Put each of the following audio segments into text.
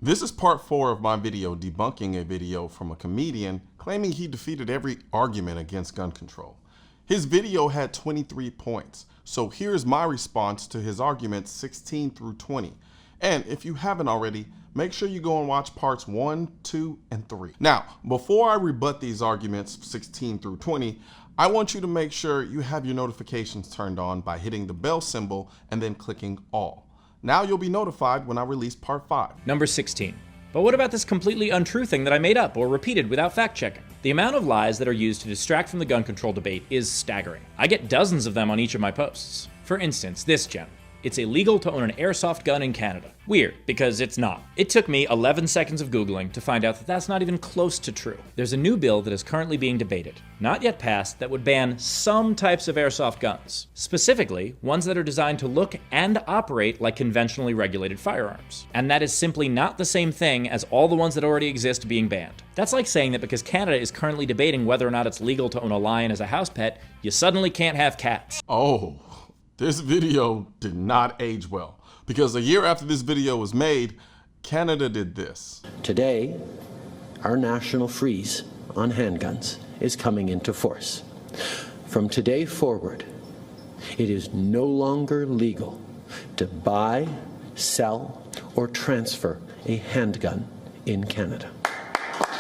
This is part 4 of my video debunking a video from a comedian claiming he defeated every argument against gun control. His video had 23 points, so here's my response to his arguments 16 through 20. And if you haven't already, make sure you go and watch parts 1, 2, and 3. Now, before I rebut these arguments 16 through 20, I want you to make sure you have your notifications turned on by hitting the bell symbol and then clicking all. Now you'll be notified when I release part 5. Number 16. But what about this completely untrue thing that I made up or repeated without fact-checking? The amount of lies that are used to distract from the gun control debate is staggering. I get dozens of them on each of my posts. For instance, this gem. It's illegal to own an airsoft gun in Canada. Weird, because it's not. It took me 11 seconds of Googling to find out that that's not even close to true. There's a new bill that is currently being debated, not yet passed, that would ban some types of airsoft guns. Specifically, ones that are designed to look and operate like conventionally regulated firearms. And that is simply not the same thing as all the ones that already exist being banned. That's like saying that because Canada is currently debating whether or not it's legal to own a lion as a house pet, you suddenly can't have cats. Oh. This video did not age well, because a year after this video was made, Canada did this. Today, our national freeze on handguns is coming into force. From today forward, it is no longer legal to buy, sell, or transfer a handgun in Canada.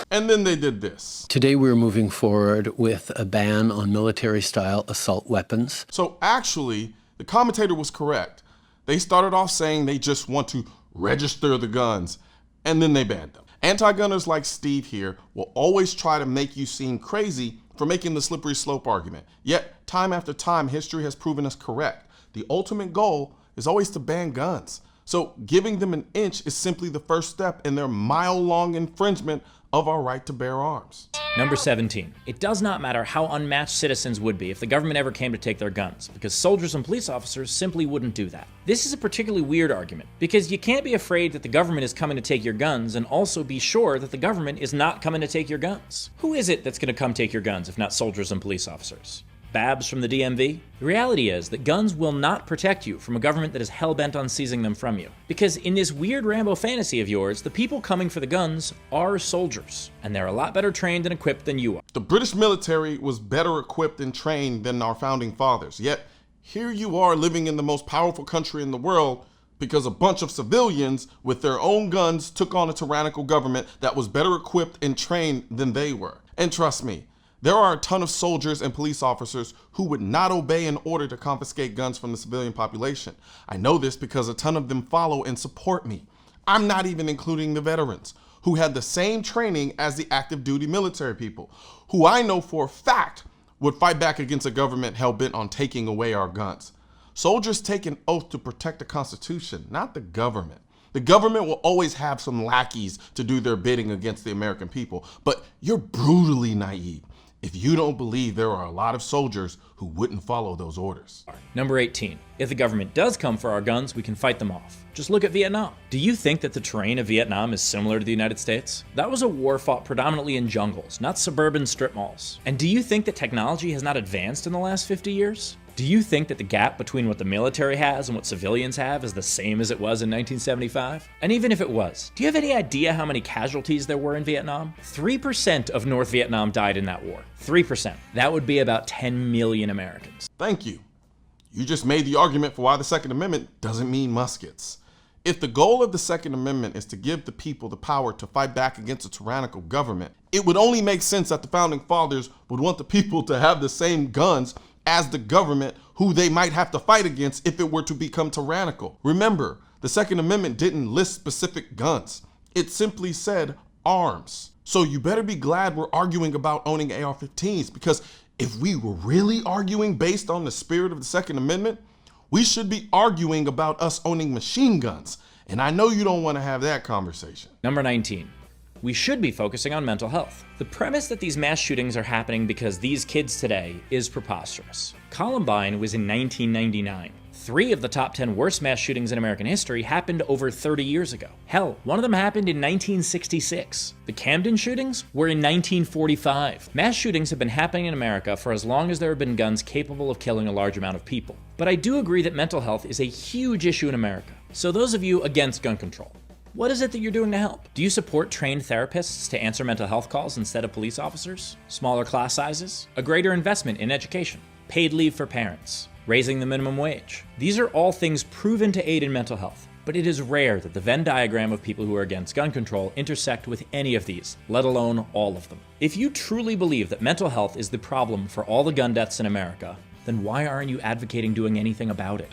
And then they did this. Today we're moving forward with a ban on military-style assault weapons. So actually, the commentator was correct. They started off saying they just want to register the guns, and then they banned them. Anti-gunners like Steve here will always try to make you seem crazy for making the slippery slope argument. Yet, time after time, history has proven us correct. The ultimate goal is always to ban guns. So giving them an inch is simply the first step in their mile-long infringement of our right to bear arms. Number 17. It does not matter how unmatched citizens would be if the government ever came to take their guns, because soldiers and police officers simply wouldn't do that. This is a particularly weird argument, because you can't be afraid that the government is coming to take your guns and also be sure that the government is not coming to take your guns. Who is it that's going to come take your guns if not soldiers and police officers? Babs from the DMV? The reality is that guns will not protect you from a government that is hell-bent on seizing them from you. Because in this weird Rambo fantasy of yours, the people coming for the guns are soldiers, and they're a lot better trained and equipped than you are. The British military was better equipped and trained than our founding fathers, yet here you are living in the most powerful country in the world because a bunch of civilians with their own guns took on a tyrannical government that was better equipped and trained than they were. And trust me, there are a ton of soldiers and police officers who would not obey an order to confiscate guns from the civilian population. I know this because a ton of them follow and support me. I'm not even including the veterans, who had the same training as the active duty military people, who I know for a fact would fight back against a government hell-bent on taking away our guns. Soldiers take an oath to protect the Constitution, not the government. The government will always have some lackeys to do their bidding against the American people, but you're brutally naive if you don't believe there are a lot of soldiers who wouldn't follow those orders. Number 18. If the government does come for our guns, we can fight them off. Just look at Vietnam. Do you think that the terrain of Vietnam is similar to the United States? That was a war fought predominantly in jungles, not suburban strip malls. And do you think that technology has not advanced in the last 50 years? Do you think that the gap between what the military has and what civilians have is the same as it was in 1975? And even if it was, do you have any idea how many casualties there were in Vietnam? 3% of North Vietnam died in that war. 3%. That would be about 10 million Americans. Thank you. You just made the argument for why the Second Amendment doesn't mean muskets. If the goal of the Second Amendment is to give the people the power to fight back against a tyrannical government, it would only make sense that the Founding Fathers would want the people to have the same guns as the government who they might have to fight against if it were to become tyrannical. Remember, the Second Amendment didn't list specific guns. It simply said arms. So you better be glad we're arguing about owning AR-15s, because if we were really arguing based on the spirit of the Second Amendment, we should be arguing about us owning machine guns. And I know you don't want to have that conversation. Number 19. We should be focusing on mental health. The premise that these mass shootings are happening because these kids today is preposterous. Columbine was in 1999. 3 of the top 10 worst mass shootings in American history happened over 30 years ago. Hell, one of them happened in 1966. The Camden shootings were in 1945. Mass shootings have been happening in America for as long as there have been guns capable of killing a large amount of people. But I do agree that mental health is a huge issue in America. So those of you against gun control, What is it that you're doing to help? Do you support trained therapists to answer mental health calls instead of police officers? Smaller class sizes? A greater investment in education? Paid leave for parents? Raising the minimum wage? These are all things proven to aid in mental health. But it is rare that the Venn diagram of people who are against gun control intersect with any of these, let alone all of them. If you truly believe that mental health is the problem for all the gun deaths in America, then why aren't you advocating doing anything about it?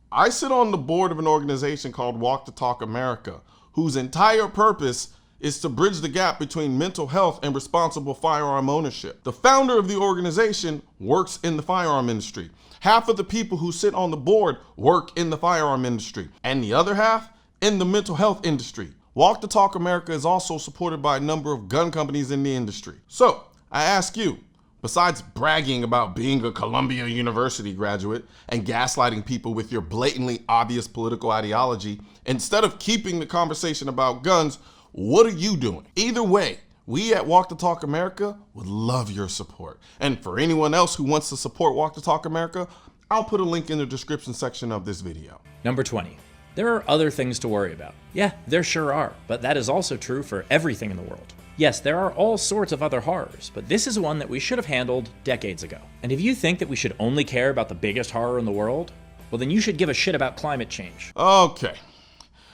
I sit on the board of an organization called Walk the Talk America, whose entire purpose is to bridge the gap between mental health and responsible firearm ownership. The founder of the organization works in the firearm industry. Half of the people who sit on the board work in the firearm industry, and the other half in the mental health industry. Walk the Talk America is also supported by a number of gun companies in the industry. So, I ask you, besides bragging about being a Columbia University graduate and gaslighting people with your blatantly obvious political ideology, instead of keeping the conversation about guns, what are you doing? Either way, we at Walk the Talk America would love your support. And for anyone else who wants to support Walk the Talk America, I'll put a link in the description section of this video. Number 20. There are other things to worry about. Yeah, there sure are, but that is also true for everything in the world. Yes, there are all sorts of other horrors, but this is one that we should have handled decades ago. And if you think that we should only care about the biggest horror in the world, well then you should give a shit about climate change. Okay.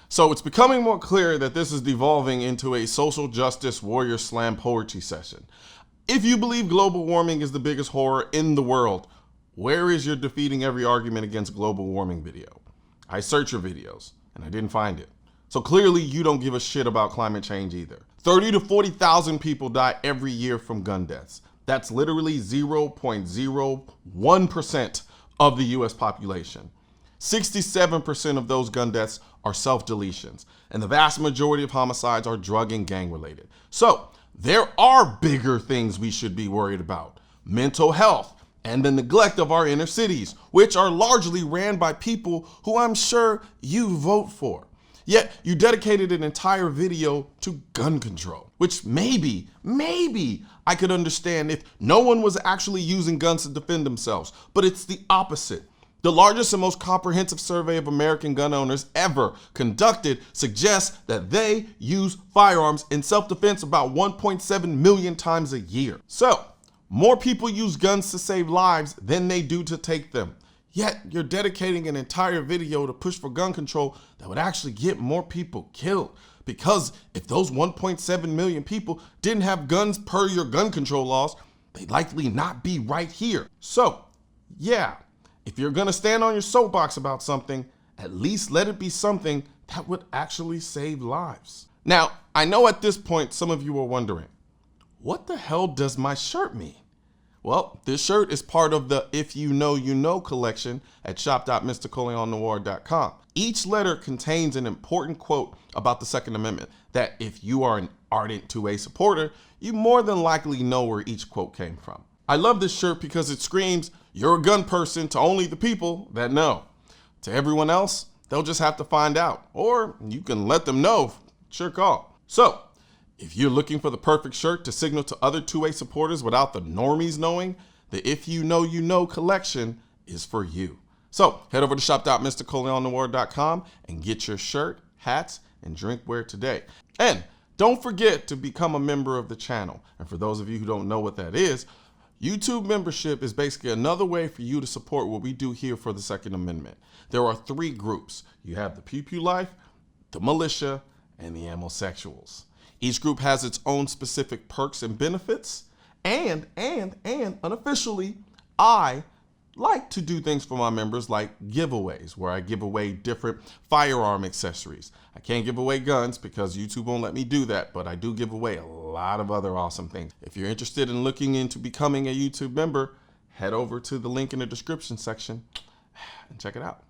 So it's becoming more clear that this is devolving into a social justice warrior slam poetry session. If you believe global warming is the biggest horror in the world, where is your defeating every argument against global warming video? I searched your videos and I didn't find it. So clearly you don't give a shit about climate change either. 30 to 40,000 people die every year from gun deaths. That's literally 0.01% of the US population. 67% of those gun deaths are self-deletions, and the vast majority of homicides are drug and gang related. So there are bigger things we should be worried about. Mental health and the neglect of our inner cities, which are largely ran by people who I'm sure you vote for. Yet you dedicated an entire video to gun control, which maybe I could understand if no one was actually using guns to defend themselves, but it's the opposite. The largest and most comprehensive survey of American gun owners ever conducted suggests that they use firearms in self-defense about 1.7 million times a year. So, more people use guns to save lives than they do to take them. Yet, you're dedicating an entire video to push for gun control that would actually get more people killed. Because if those 1.7 million people didn't have guns per your gun control laws, they'd likely not be right here. So, yeah. If you're gonna stand on your soapbox about something, at least let it be something that would actually save lives. Now, I know at this point some of you are wondering, what the hell does my shirt mean? Well, this shirt is part of the If You Know, You Know collection at shop.mrcolionnoir.com. Each letter contains an important quote about the Second Amendment that if you are an ardent 2A supporter, you more than likely know where each quote came from. I love this shirt because it screams, you're a gun person to only the people that know. To everyone else, they'll just have to find out. Or you can let them know, sure call. So, if you're looking for the perfect shirt to signal to other 2A supporters without the normies knowing, the If You Know, You Know collection is for you. So, head over to shop.mrcolionnoir.com and get your shirt, hats, and drinkware today. And don't forget to become a member of the channel. And for those of you who don't know what that is, YouTube membership is basically another way for you to support what we do here for the Second Amendment. There are 3 groups. You have the Pew Pew Life, the Militia, and the Amosexuals. Each group has its own specific perks and benefits. And unofficially, I like to do things for my members like giveaways, where I give away different firearm accessories. I can't give away guns because YouTube won't let me do that, but I do give away a lot of other awesome things. If you're interested in looking into becoming a YouTube member, head over to the link in the description section and check it out.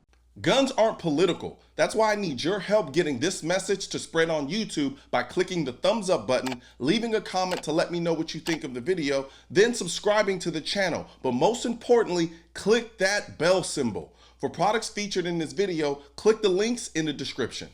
Guns aren't political. That's why I need your help getting this message to spread on YouTube by clicking the thumbs up button, leaving a comment to let me know what you think of the video, then subscribing to the channel. But most importantly, click that bell symbol. For products featured in this video, click the links in the description.